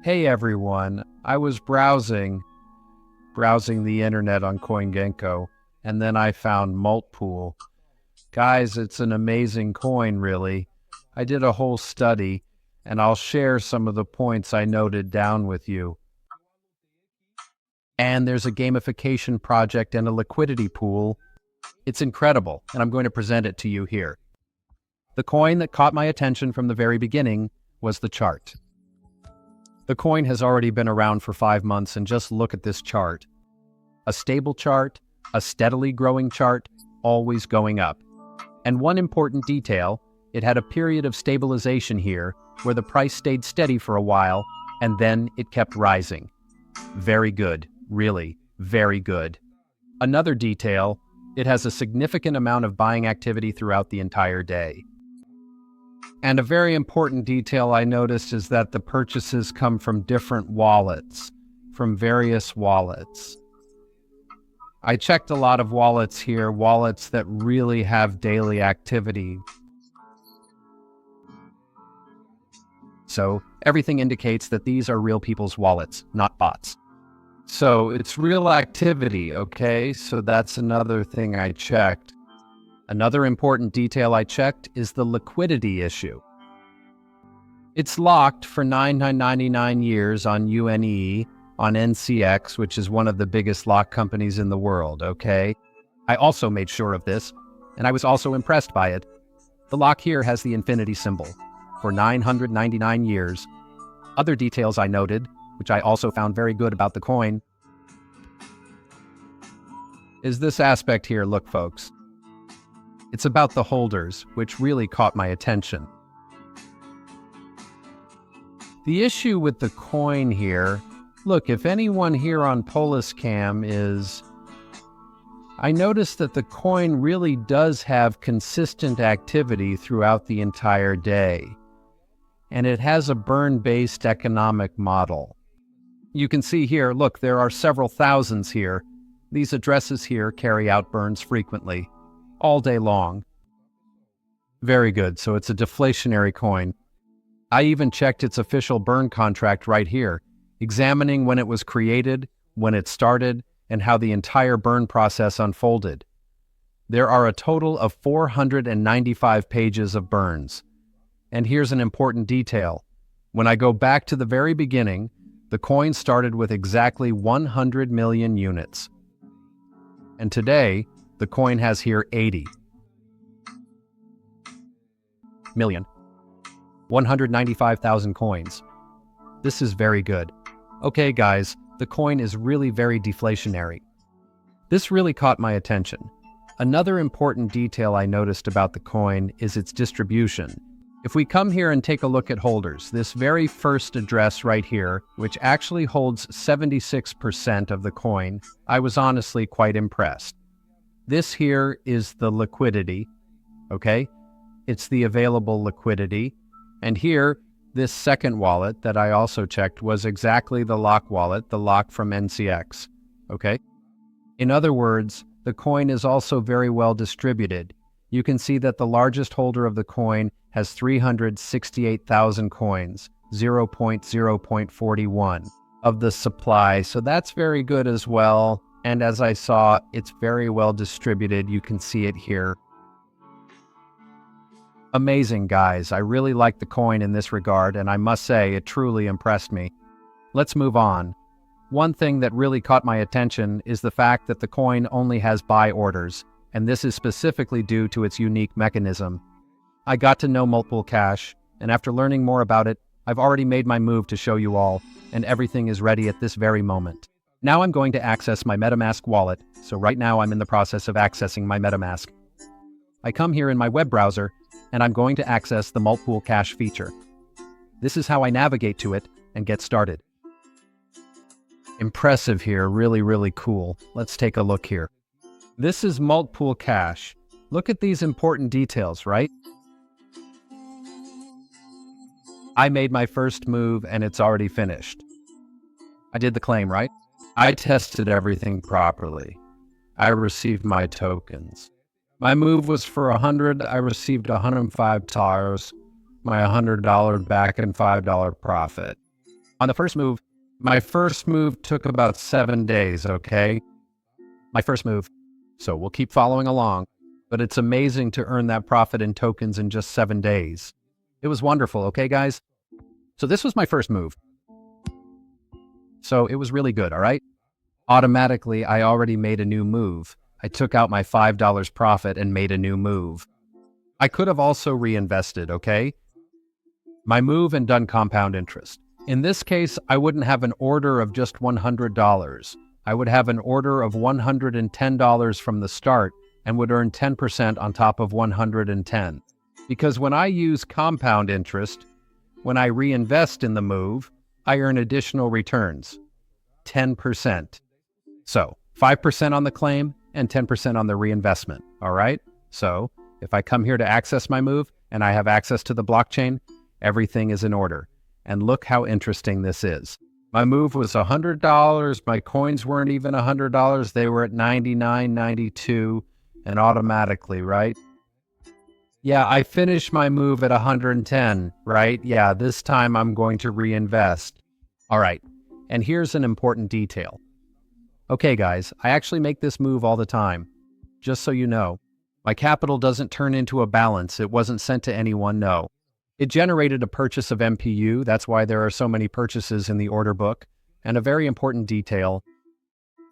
Hey everyone, I was browsing the internet on CoinGecko, and then I found MultPool. Guys, it's an amazing coin, really. I did a whole study, and I'll share some of the points I noted down with you. And there's a gamification project and a liquidity pool. It's incredible, and I'm going to present it to you here. The coin that caught my attention from the very beginning was the chart. The coin has already been around for 5 months, and just look at this chart. A stable chart, a steadily growing chart, always going up. And one important detail, it had a period of stabilization here where the price stayed steady for a while, and then it kept rising. Very good, really, very good. Another detail, it has a significant amount of buying activity throughout the entire day. And a very important detail I noticed is that the purchases come from different wallets, from various wallets. I checked a lot of wallets here, wallets that really have daily activity. So everything indicates that these are real people's wallets, not bots. So it's real activity, okay? So that's another thing I checked. Another important detail I checked is the liquidity issue. It's locked for 999 years on UNE, on NCX, which is one of the biggest lock companies in the world, okay? I also made sure of this, and I was also impressed by it. The lock here has the infinity symbol for 999 years. Other details I noted, which I also found very good about the coin, is this aspect here. Look, folks. It's about the holders, which really caught my attention. The issue with the coin here, look, if anyone here on Poliscam is, I noticed that the coin really does have consistent activity throughout the entire day. And it has a burn-based economic model. You can see here, look, there are several thousands here. These addresses here carry out burns frequently, all day long. Very good, so it's a deflationary coin. I even checked its official burn contract right here, examining when it was created, when it started, and how the entire burn process unfolded. There are a total of 495 pages of burns. And here's an important detail. When I go back to the very beginning, the coin started with exactly 100 million units. And today, the coin has here 80 million. 195,000 coins. This is very good. Okay, guys, the coin is really very deflationary. This really caught my attention. Another important detail I noticed about the coin is its distribution. If we come here and take a look at holders, this very first address right here, which actually holds 76% of the coin, I was honestly quite impressed. This here is the liquidity, okay? It's the available liquidity. And here, this second wallet that I also checked was exactly the lock wallet, the lock from NCX, okay? In other words, the coin is also very well distributed. You can see that the largest holder of the coin has 368,000 coins, 0.0.41 of the supply. So that's very good as well. And as I saw, it's very well distributed. You can see it here. Amazing, guys. I really like the coin in this regard, and I must say it truly impressed me. Let's move on. One thing that really caught my attention is the fact that the coin only has buy orders, and this is specifically due to its unique mechanism. I got to know MultPool Cash, and after learning more about it, I've already made my move to show you all, and everything is ready at this very moment. Now I'm going to access my MetaMask wallet, so right now I'm in the process of accessing my MetaMask. I come here in my web browser, and I'm going to access the MultPool Cash feature. This is how I navigate to it and get started. Impressive here, really, really cool. Let's take a look here. This is MultPool Cash. Look at these important details, right? I made my first move and it's already finished. I did the claim, right? I tested everything properly. I received my tokens. My move was for 100. I received 105 TARs, my $100 back and $5 profit. On the first move, my first move took about 7 days, okay? My first move. So we'll keep following along, but it's amazing to earn that profit in tokens in just 7 days. It was wonderful, okay, guys? So this was my first move. So it was really good, all right? Automatically, I already made a new move. I took out my $5 profit and made a new move. I could have also reinvested, okay? My move and done compound interest. In this case, I wouldn't have an order of just $100. I would have an order of $110 from the start and would earn 10% on top of 110. Because when I use compound interest, when I reinvest in the move, I earn additional returns, 10%. So 5% on the claim and 10% on the reinvestment, all right? So if I come here to access my move and I have access to the blockchain, everything is in order. And look how interesting this is. My move was $100. My coins weren't even $100. They were at $99.92 and automatically, right? Yeah, I finished my move at 110, right? Yeah, this time I'm going to reinvest. All right, and here's an important detail. Okay, guys, I actually make this move all the time. Just so you know, my capital doesn't turn into a balance. It wasn't sent to anyone, no. It generated a purchase of MPU. That's why there are so many purchases in the order book. And a very important detail,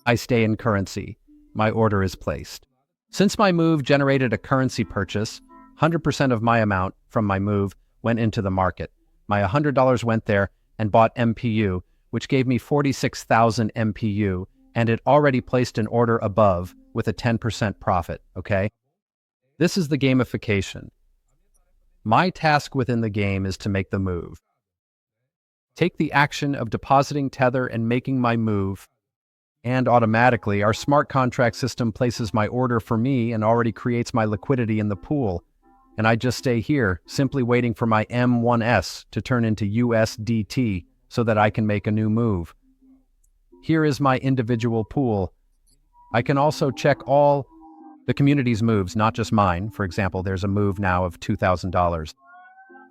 I stay in currency. My order is placed. Since my move generated a currency purchase, 100% of my amount from my move went into the market. My $100 went there and bought MPU, which gave me 46,000 MPU, and it already placed an order above with a 10% profit, okay? This is the gamification. My task within the game is to make the move. Take the action of depositing Tether and making my move, and automatically our smart contract system places my order for me and already creates my liquidity in the pool. And I just stay here, simply waiting for my M1S to turn into USDT so that I can make a new move. Here is my individual pool. I can also check all the community's moves, not just mine. For example, there's a move now of $2,000.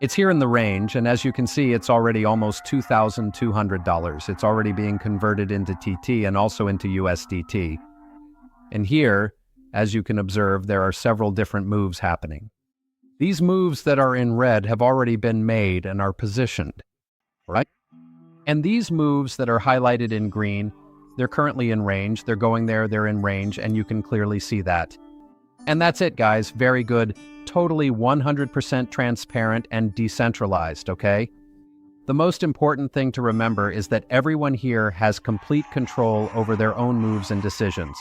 It's here in the range, and as you can see, it's already almost $2,200. It's already being converted into TT and also into USDT. And here, as you can observe, there are several different moves happening. These moves that are in red have already been made and are positioned, right? And these moves that are highlighted in green, they're currently in range. They're going there, they're in range, and you can clearly see that. And that's it, guys. Very good. Totally 100% transparent and decentralized, okay? The most important thing to remember is that everyone here has complete control over their own moves and decisions.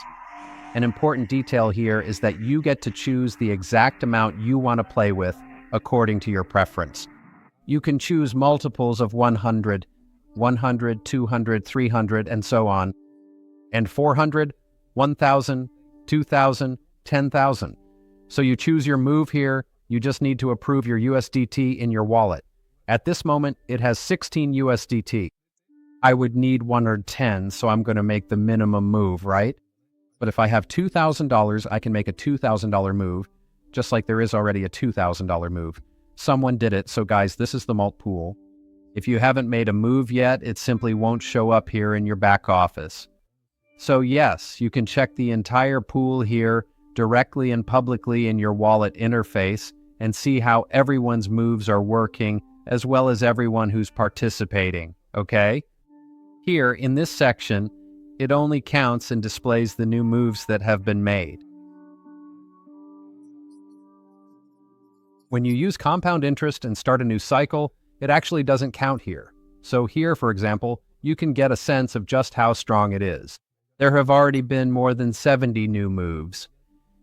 An important detail here is that you get to choose the exact amount you want to play with according to your preference. You can choose multiples of 100, 100, 200, 300, and so on, and 400, 1,000, 2,000, 10,000. So you choose your move here. You just need to approve your USDT in your wallet. At this moment, it has 16 USDT. I would need 1 or 10, so I'm going to make the minimum move, right? But if I have $2,000, I can make a $2,000 move, just like there is already a $2,000 move. Someone did it, so guys, this is the MultPool. If you haven't made a move yet, it simply won't show up here in your back office. So yes, you can check the entire pool here directly and publicly in your wallet interface and see how everyone's moves are working, as well as everyone who's participating, okay? Here, in this section, it only counts and displays the new moves that have been made. When you use compound interest and start a new cycle, it actually doesn't count here. So here, for example, you can get a sense of just how strong it is. There have already been more than 70 new moves.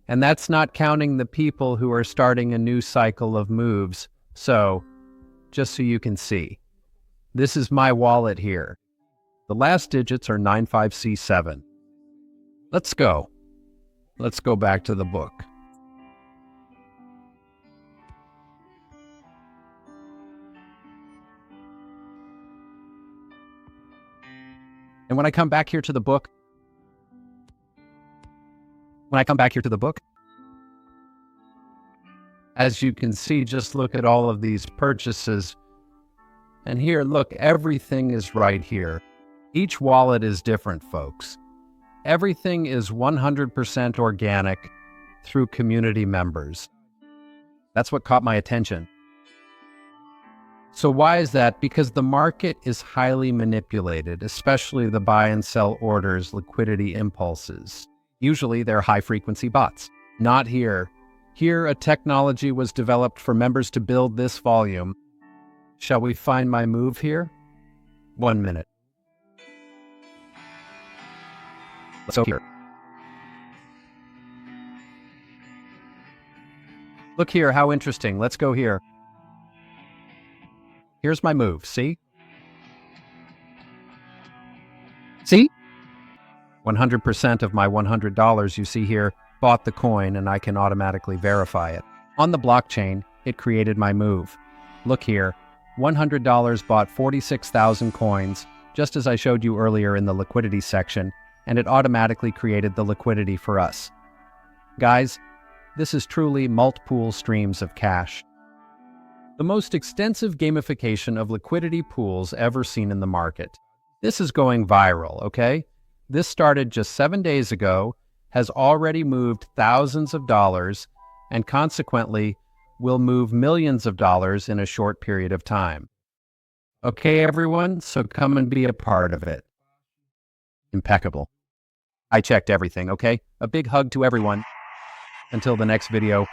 And that's not counting the people who are starting a new cycle of moves. So, just so you can see, this is my wallet here. The last digits are 95C7. Let's go. Let's go back to the book. And when I come back here to the book, as you can see, just look at all of these purchases. And here, look, everything is right here. Each wallet is different, folks. Everything is 100% organic through community members. That's what caught my attention. So why is that? Because the market is highly manipulated, especially the buy and sell orders, liquidity impulses. Usually they're high-frequency bots. Not here. Here, a technology was developed for members to build this volume. Shall we find my move here? 1 minute. Let's go here. Look here, how interesting. Let's go here. Here's my move, see? See? 100% of my $100 you see here bought the coin, and I can automatically verify it. On the blockchain, it created my move. Look here, $100 bought 46,000 coins, just as I showed you earlier in the liquidity section, and it automatically created the liquidity for us. Guys, this is truly MultPool streams of cash. The most extensive gamification of liquidity pools ever seen in the market. This is going viral, okay? This started just 7 days ago, has already moved thousands of dollars, and consequently will move millions of dollars in a short period of time. Okay, everyone, so come and be a part of it. Impeccable. I checked everything, okay? A big hug to everyone. Until the next video.